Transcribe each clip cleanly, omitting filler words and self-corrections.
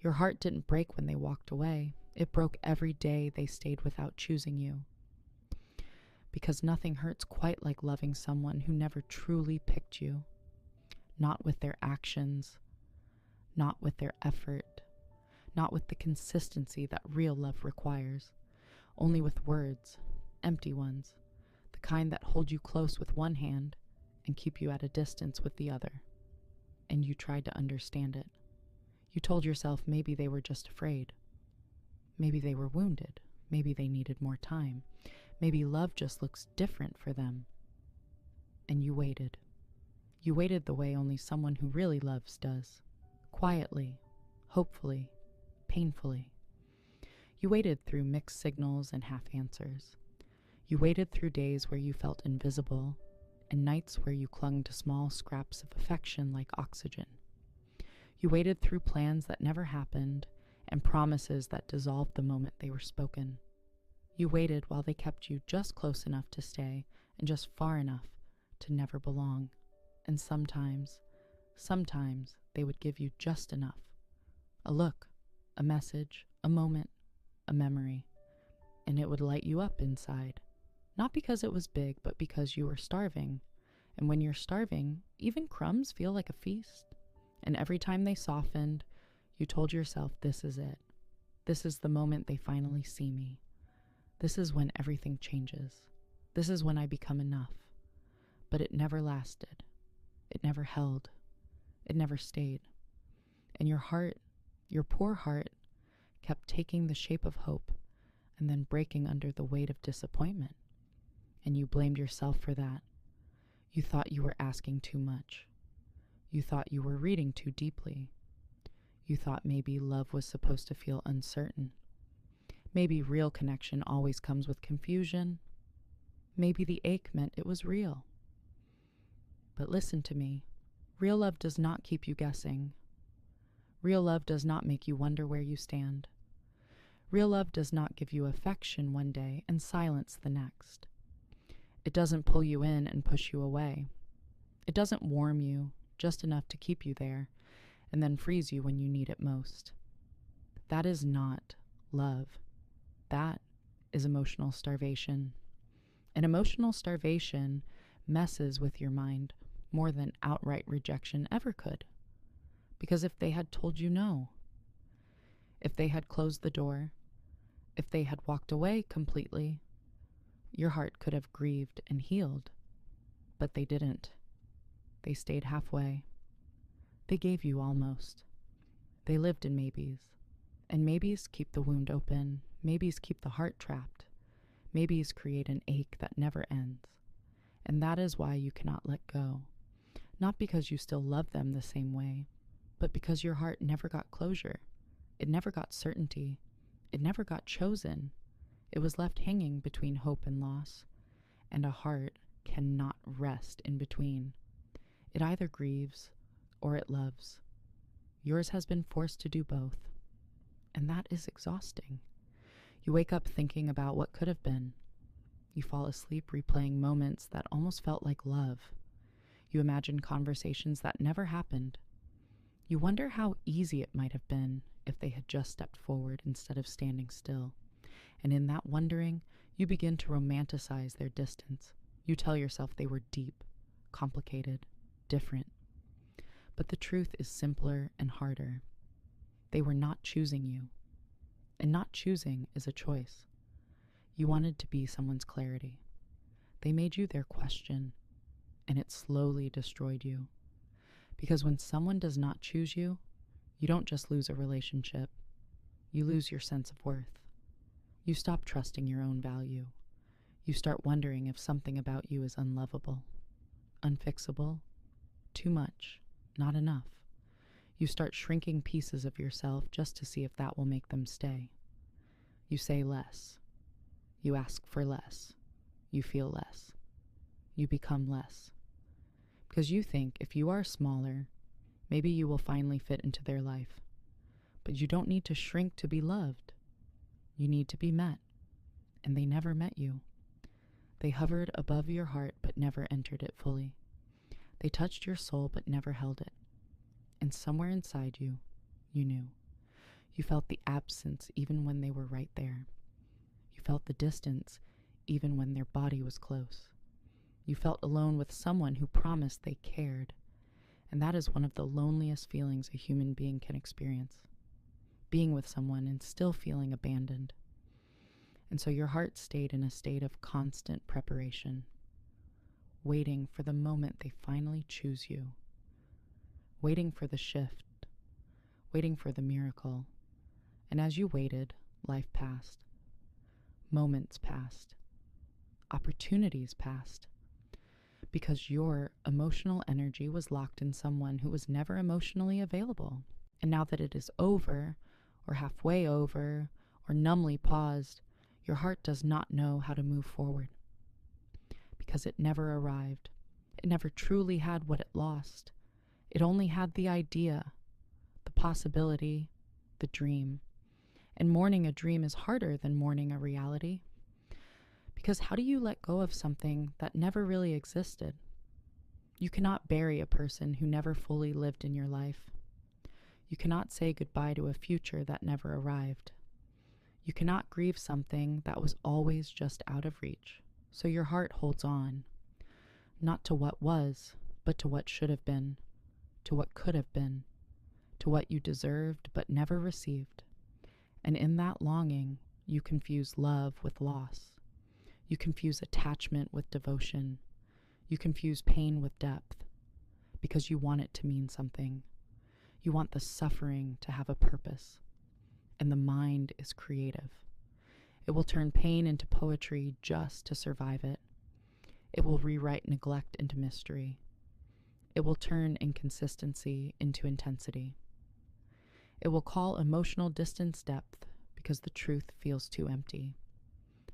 Your heart didn't break when they walked away. It broke every day they stayed without choosing you. Because nothing hurts quite like loving someone who never truly picked you. Not with their actions, not with their effort, not with the consistency that real love requires, only with words, empty ones, the kind that hold you close with one hand and keep you at a distance with the other. And you tried to understand it. You told yourself maybe they were just afraid. Maybe they were wounded. Maybe they needed more time. Maybe love just looks different for them. And you waited. You waited the way only someone who really loves does. Quietly, hopefully, painfully. You waited through mixed signals and half answers. You waited through days where you felt invisible and nights where you clung to small scraps of affection like oxygen. You waited through plans that never happened and promises that dissolved the moment they were spoken. You waited while they kept you just close enough to stay and just far enough to never belong. And sometimes they would give you just enough. A look, a message, a moment, a memory. And it would light you up inside. Not because it was big, but because you were starving. And when you're starving, even crumbs feel like a feast. And every time they softened, you told yourself, this is it. This is the moment they finally see me. This is when everything changes. This is when I become enough. But it never lasted. It never held. It never stayed. And your heart, your poor heart, kept taking the shape of hope and then breaking under the weight of disappointment. And you blamed yourself for that. You thought you were asking too much. You thought you were reading too deeply. You thought maybe love was supposed to feel uncertain. Maybe real connection always comes with confusion. Maybe the ache meant it was real. But listen to me. Real love does not keep you guessing. Real love does not make you wonder where you stand. Real love does not give you affection one day and silence the next. It doesn't pull you in and push you away. It doesn't warm you just enough to keep you there and then freeze you when you need it most. That is not love. That is emotional starvation. And emotional starvation messes with your mind more than outright rejection ever could. Because if they had told you no, if they had closed the door, if they had walked away completely, your heart could have grieved and healed. But they didn't. They stayed halfway. They gave you almost. They lived in maybes. And maybes keep the wound open. Maybes keep the heart trapped. Maybes create an ache that never ends. And that is why you cannot let go. Not because you still love them the same way, but because your heart never got closure. It never got certainty. It never got chosen. It was left hanging between hope and loss. And a heart cannot rest in between. It either grieves or it loves. Yours has been forced to do both. And that is exhausting. You wake up thinking about what could have been. You fall asleep replaying moments that almost felt like love. You imagine conversations that never happened. You wonder how easy it might have been if they had just stepped forward instead of standing still. And in that wondering, you begin to romanticize their distance. You tell yourself they were deep, complicated, different. But the truth is simpler and harder. They were not choosing you. And not choosing is a choice. You wanted to be someone's clarity. They made you their question, and it slowly destroyed you. Because when someone does not choose you, you don't just lose a relationship. You lose your sense of worth. You stop trusting your own value. You start wondering if something about you is unlovable, unfixable, too much, not enough. You start shrinking pieces of yourself just to see if that will make them stay. You say less. You ask for less. You feel less. You become less. Because you think if you are smaller, maybe you will finally fit into their life. But you don't need to shrink to be loved. You need to be met. And they never met you. They hovered above your heart but never entered it fully. They touched your soul but never held it. And somewhere inside you, you knew. You felt the absence even when they were right there. You felt the distance even when their body was close. You felt alone with someone who promised they cared. And that is one of the loneliest feelings a human being can experience. Being with someone and still feeling abandoned. And so your heart stayed in a state of constant preparation, waiting for the moment they finally choose you, waiting for the shift, waiting for the miracle. And as you waited, life passed. Moments passed. Opportunities passed. Because your emotional energy was locked in someone who was never emotionally available. And now that it is over, or halfway over, or numbly paused, your heart does not know how to move forward. Because it never arrived. It never truly had what it lost. It only had the idea, the possibility, the dream. And mourning a dream is harder than mourning a reality. Because how do you let go of something that never really existed? You cannot bury a person who never fully lived in your life. You cannot say goodbye to a future that never arrived. You cannot grieve something that was always just out of reach. So your heart holds on, not to what was, but to what should have been, to what could have been, to what you deserved but never received. And in that longing, you confuse love with loss. You confuse attachment with devotion. You confuse pain with depth, because you want it to mean something. You want the suffering to have a purpose. And the mind is creative. It will turn pain into poetry just to survive it. It will rewrite neglect into mystery. It will turn inconsistency into intensity. It will call emotional distance depth because the truth feels too empty.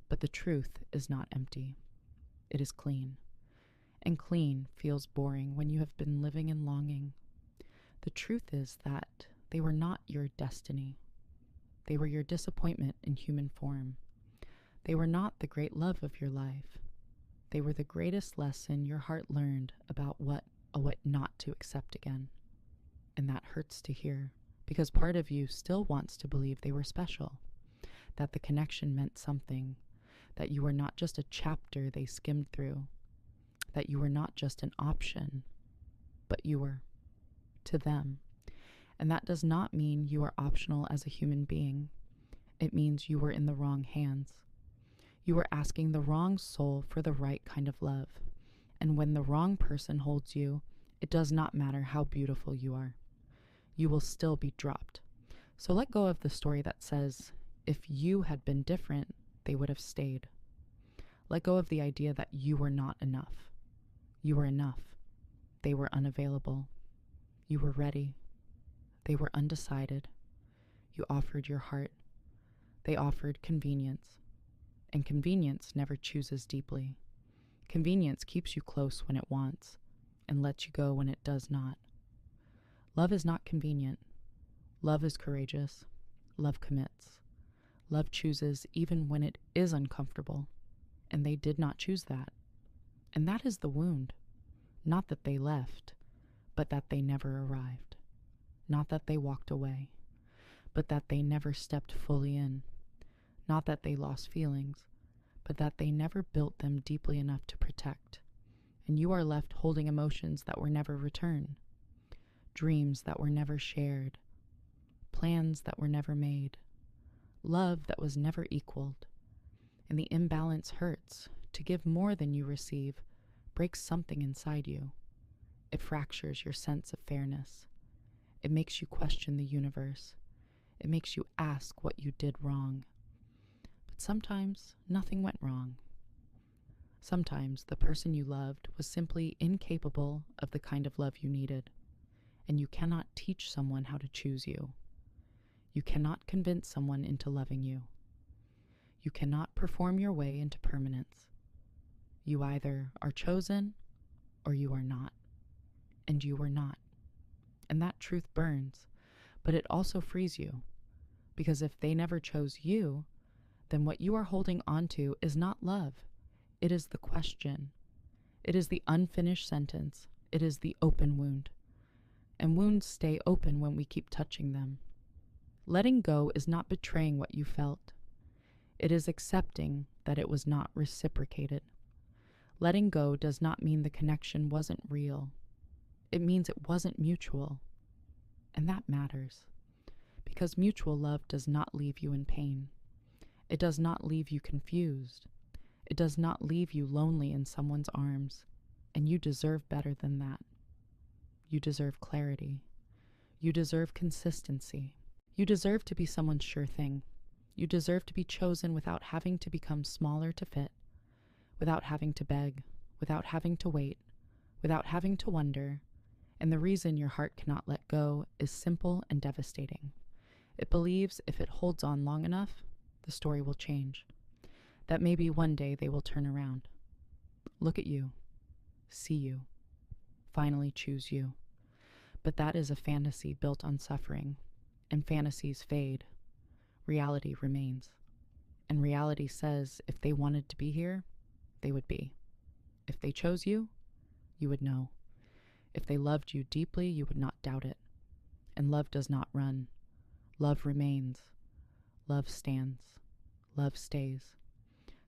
But the truth is not empty. It is clean. And clean feels boring when you have been living in longing. The truth is that they were not your destiny. They were your disappointment in human form. They were not the great love of your life. They were the greatest lesson your heart learned about what not to accept again. And that hurts to hear, because part of you still wants to believe they were special, that the connection meant something, that you were not just a chapter they skimmed through, that you were not just an option, but you were, to them. And that does not mean you are optional as a human being. It means you were in the wrong hands. You were asking the wrong soul for the right kind of love. And when the wrong person holds you, it does not matter how beautiful you are. You will still be dropped. So let go of the story that says, if you had been different, they would have stayed. Let go of the idea that you were not enough. You were enough. They were unavailable. You were ready. They were undecided. You offered your heart. They offered convenience. And convenience never chooses deeply. Convenience keeps you close when it wants and lets you go when it does not. Love is not convenient. Love is courageous. Love commits. Love chooses even when it is uncomfortable. And they did not choose that. And that is the wound. Not that they left, but that they never arrived. Not that they walked away, but that they never stepped fully in. Not that they lost feelings, but that they never built them deeply enough to protect. And you are left holding emotions that were never returned, dreams that were never shared, plans that were never made, love that was never equaled. And the imbalance hurts. To give more than you receive breaks something inside you. It fractures your sense of fairness. It makes you question the universe. It makes you ask what you did wrong. But sometimes nothing went wrong. Sometimes the person you loved was simply incapable of the kind of love you needed, and you cannot teach someone how to choose you. You cannot convince someone into loving you. You cannot perform your way into permanence. You either are chosen or you are not, and you were not. And that truth burns, but it also frees you, because if they never chose you, then what you are holding onto is not love. It is the question. It is the unfinished sentence. It is the open wound. And wounds stay open when we keep touching them. Letting go is not betraying what you felt. It is accepting that it was not reciprocated. Letting go does not mean the connection wasn't real. It means it wasn't mutual. And that matters. Because mutual love does not leave you in pain. It does not leave you confused. It does not leave you lonely in someone's arms. And you deserve better than that. You deserve clarity. You deserve consistency. You deserve to be someone's sure thing. You deserve to be chosen without having to become smaller to fit, without having to beg, without having to wait, without having to wonder. And the reason your heart cannot let go is simple and devastating. It believes if it holds on long enough, the story will change. That maybe one day they will turn around. Look at you. See you. Finally choose you. But that is a fantasy built on suffering, and fantasies fade. Reality remains. And reality says if they wanted to be here, they would be. If they chose you, you would know. If they loved you deeply, you would not doubt it. And love does not run. Love remains. Love stands. Love stays.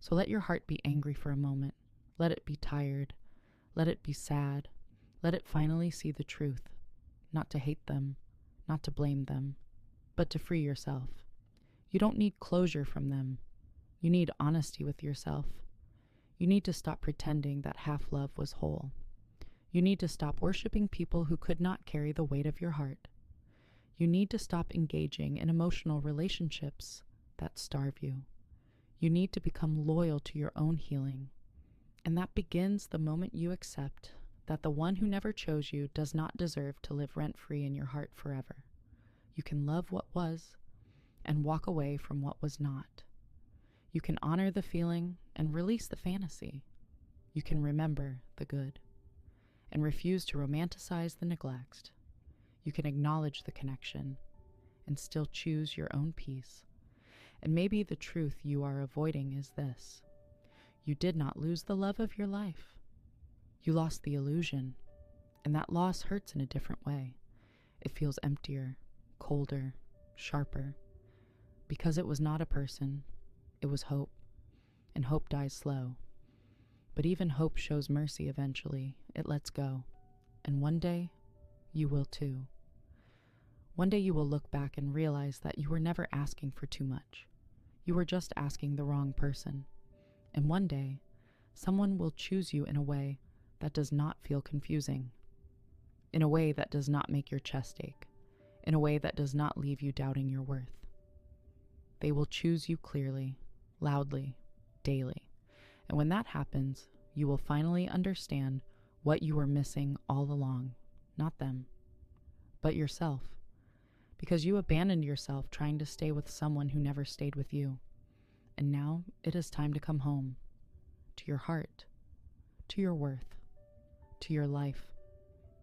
So let your heart be angry for a moment. Let it be tired. Let it be sad. Let it finally see the truth. Not to hate them, not to blame them, but to free yourself. You don't need closure from them. You need honesty with yourself. You need to stop pretending that half love was whole. You need to stop worshiping people who could not carry the weight of your heart. You need to stop engaging in emotional relationships that starve you. You need to become loyal to your own healing. And that begins the moment you accept that the one who never chose you does not deserve to live rent-free in your heart forever. You can love what was and walk away from what was not. You can honor the feeling and release the fantasy. You can remember the good and refuse to romanticize the neglect. You can acknowledge the connection and still choose your own peace. And maybe the truth you are avoiding is this: you did not lose the love of your life. You lost the illusion, and that loss hurts in a different way. It feels emptier, colder, sharper, because it was not a person, it was hope, and hope dies slow. But even hope shows mercy eventually. It lets go, and one day, you will too. One day you will look back and realize that you were never asking for too much. You were just asking the wrong person. And one day, someone will choose you in a way that does not feel confusing, in a way that does not make your chest ache, in a way that does not leave you doubting your worth. They will choose you clearly, loudly, daily. And when that happens, you will finally understand what you were missing all along, not them, but yourself, because you abandoned yourself trying to stay with someone who never stayed with you. And now it is time to come home, to your heart, to your worth, to your life,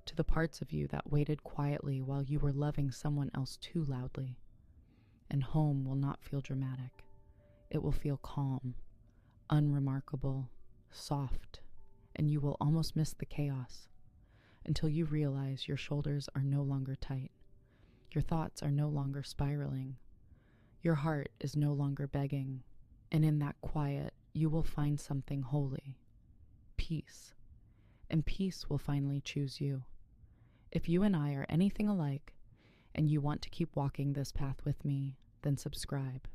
to the parts of you that waited quietly while you were loving someone else too loudly. And home will not feel dramatic. It will feel calm, unremarkable, soft, and you will almost miss the chaos until you realize your shoulders are no longer tight. Your thoughts are no longer spiraling. Your heart is no longer begging. And in that quiet, you will find something holy, peace. And peace will finally choose you. If you and I are anything alike, and you want to keep walking this path with me, then subscribe.